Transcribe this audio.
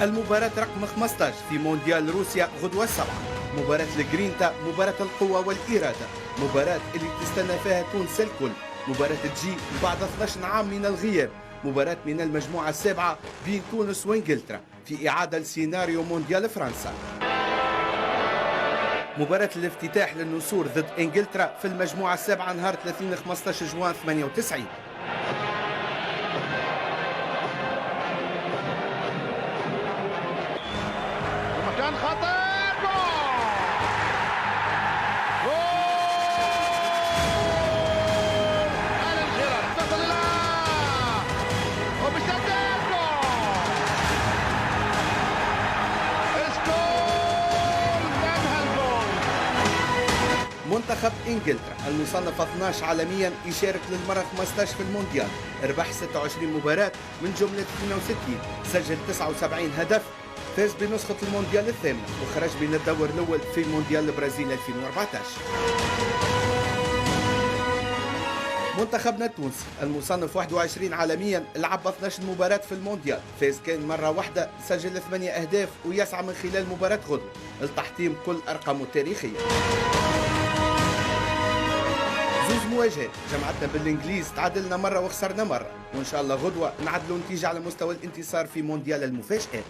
المباراة رقم 15 في مونديال روسيا غدوة السبعة، مباراة الجرينتا، مباراة القوة والإرادة، مباراة اللي تستنى فيها تونس الكل، مباراة تجي بعد 12 عام من الغياب، مباراة من المجموعة السابعة بين تونس وإنجلترا في إعادة لسيناريو مونديال فرنسا. مباراة الافتتاح للنسور ضد إنجلترا في المجموعة السابعة نهار 30/15 جوان 98. مكان خطير، جول جول ألان شيرر تصل إلى وبيسدد جول سكول ينهى الجول. منتخب إنجلترا المصنف 12 عالميا يشارك للمرة 15 في المونديال، ربح 26 مباراة من جملة 62، سجل 79 هدف، فاز بنسخة المونديال الثامنة وخرج من الدور الأول في مونديال البرازيل 2014. منتخبنا التونسي المصنف 21 عالميا لعب 12 مباراة في المونديال، فاز كان مرة واحدة، سجل 8 أهداف ويسعى من خلال مباراة غدوة لتحطيم كل أرقامه التاريخية. زوج مواجهات جمعتنا بالانجليز، تعادلنا مره وخسرنا مره، وان شاء الله غدوه نعدلوا نتيجه على مستوى الانتصار في مونديال المفاجآت.